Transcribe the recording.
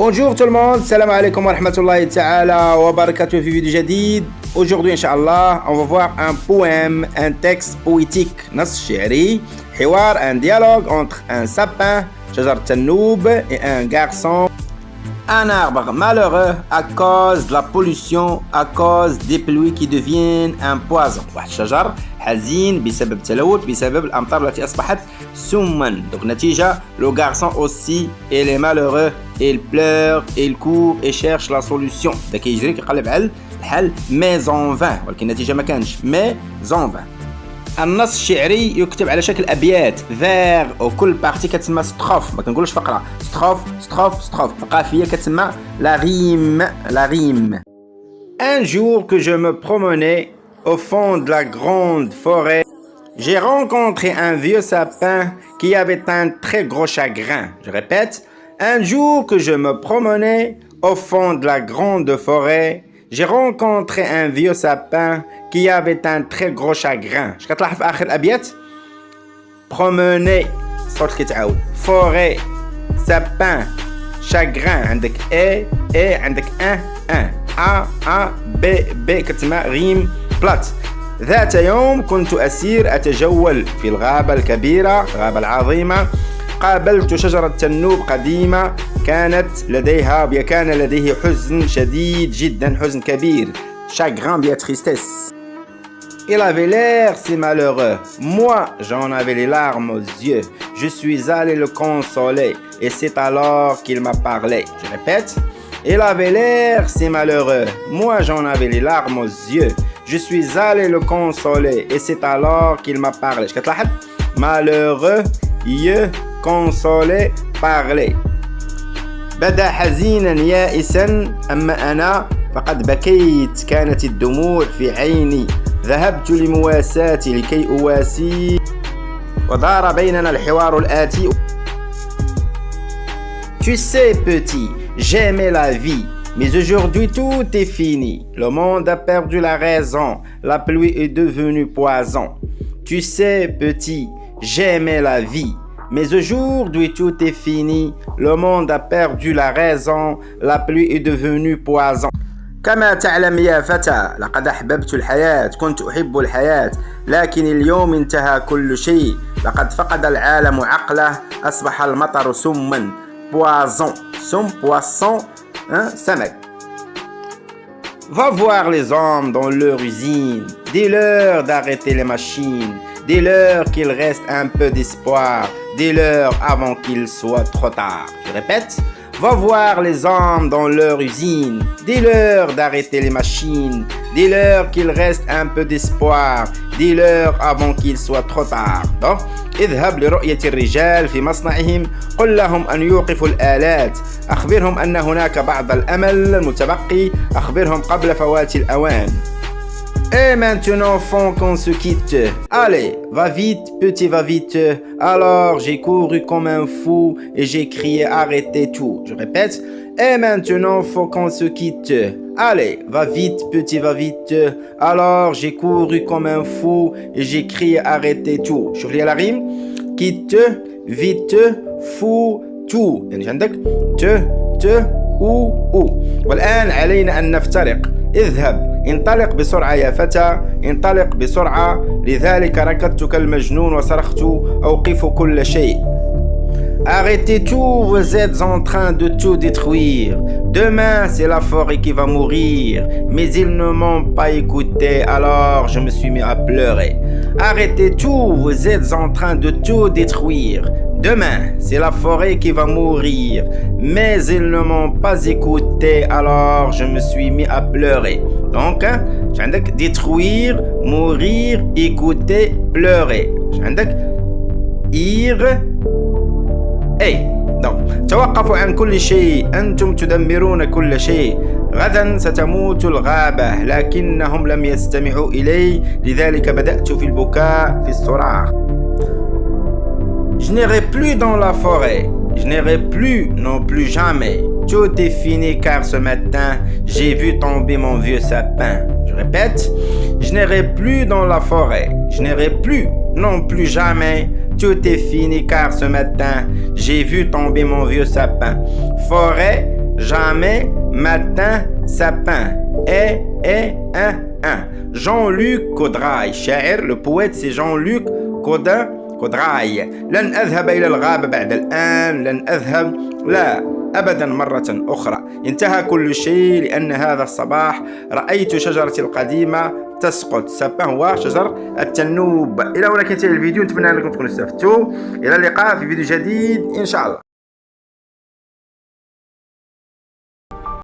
Bonjour tout le monde, salam alaikum wa rahmatullahi ta'ala wa barakatuh في فيديو جديد. Aujourd'hui Inch'Allah, on va voir un poème, un texte poétique, نص شعري, حوار, un dialogue entre un sapin, شجرة النوب, et un garçon. Un arbre malheureux à cause de la pollution, à cause des pluies qui deviennent un poison. واحد الشجر حزين بسبب التلوث بسبب الأمطار التي أصبحت سما. Donc نتيجة, le garçon aussi, il est malheureux, il pleure, il court et cherche la solution. دا كيجري كيقلب على الحل mais en vain. ولكن النتيجة ما كانش mais en vain. النص الشعري يكتب على شكل ابيات فيغ وكل بارتي كتسمى ستروف، ما كنقولش فقره. ستروف القافيه كتسمى لا ريم. Un jour que je me promenais au fond de la grande forêt, j'ai rencontré un vieux sapin qui avait un très gros chagrin. Je répète, un jour que je me promenais au fond de la grande forêt, j'ai rencontré un vieux sapin qui avait un très gros chagrin. اش كتلاحظ في اخر الابيات؟ promener صوت كيتعاود، forêt, sapin, chagrin. عندك اي عندك ان ا بي كتسمى ريم بلات. ذات يوم كنت اسير اتجول في الغابة الكبيرة، الغابة العظيمة. قابلت شجرة تنوب قديمة كان لديه حزن شديد جدا، حزن كبير. Chagrin, bien tristesse. Il avait l'air si malheureux. Moi, j'en avais les larmes aux yeux. Je suis allé le consoler et c'est alors qu'il m'a parlé. Je répète. Il avait l'air si malheureux. Moi, j'en avais les larmes aux yeux. Je suis allé le consoler et c'est alors qu'il m'a parlé. Je كتلاحظ malheureux, consoler, parler. بدا حزينا يائسا أما أنا فقد بكيت، كانت الدموع في عيني. ذهبت لمواساتي لكي أواسي ودار بيننا الحوار الآتي. Tu sais petit, j'aimais la vie, mais aujourd'hui tout est fini. Le monde a perdu la raison, la pluie est devenue poison. Tu sais petit, j'aimais la vie, mais aujourd'hui tout est fini. Le monde a perdu la raison, la pluie est devenue poison. كما تعلم يا فتى لقد أحببت الحياة، كنت أحب الحياة، لكن اليوم انتهى كل شيء. لقد فقد العالم عقله، أصبح المطر سما. Poison, poisson, سمك. Va voir les hommes dans leur usine, dis-leur d'arrêter les machines, dis-leur qu'il reste un peu d'espoir, dis-leur avant qu'il soit trop tard. Je répète, va voir les hommes dans leur usine, dis-leur d'arrêter les machines, dis-leur qu'il reste un peu d'espoir, dis-leur avant qu'il soit trop tard. Donc, اذهب لرؤية الرجال في مصنعهم، قل لهم أن يوقفوا الآلات، أخبرهم أن هناك بعض الأمل المتبقي، أخبرهم قبل فوات الأوان. Et maintenant, enfant, qu'on se quitte. Allez, va vite, petit, va vite. Alors, j'ai couru comme un fou et j'ai crié arrêtez tout. Je répète. Et maintenant, faut qu'on se quitte. Allez, va vite, petit, va vite. Alors, j'ai couru comme un fou et j'ai crié arrêtez tout. شوف لي la rime. Quitte, vite, fou, tout. يعني عندك ou. والآن علينا أن نفترق. اذهب. انطلق بسرعة يا فتى، انطلق بسرعة. لذلك ركضت كالمجنون وصرخت أوقف كل شيء. Arrêtez tout, vous êtes en train de tout détruire. Demain, c'est la forêt qui va mourir. Mais ils ne m'ont pas écouté, alors je me suis mis à pleurer. Arrêtez tout, vous êtes en train de tout détruire. Demain, c'est la forêt qui va mourir. Mais ils ne m'ont pas écouté, alors je me suis mis à pleurer. Donc, عندك détruire, mourir, écouter, pleurer. عندك ir. أي donc توقفوا عن كل شيء، أنتم تدمرون كل شيء. غدا ستموت الغابة، لكنهم لم يستمعوا إلي، لذلك بدأت في البكاء في الصراخ. Je n'irai plus dans la forêt, je n'irai plus non plus jamais. Tout est fini car ce matin, j'ai vu tomber mon vieux sapin. Je répète, je n'irai plus dans la forêt, je n'irai plus non plus jamais. Tout est fini car ce matin, j'ai vu tomber mon vieux sapin. Forêt, jamais, matin, sapin. Un. Jean-Luc Codrail, شاعر. Le poète c'est Jean-Luc كودراي. لن أذهب إلى الغابة بعد الآن، لن أذهب، لا أبدا مرة أخرى. انتهى كل شيء لأن هذا الصباح رأيت شجرتي القديمة تسقط. سابان هو شجر التنوب. إلى هنا كينتهي الفيديو، نتمنى أنكم تكونوا استفدتوا. إلى اللقاء في فيديو جديد إن شاء الله.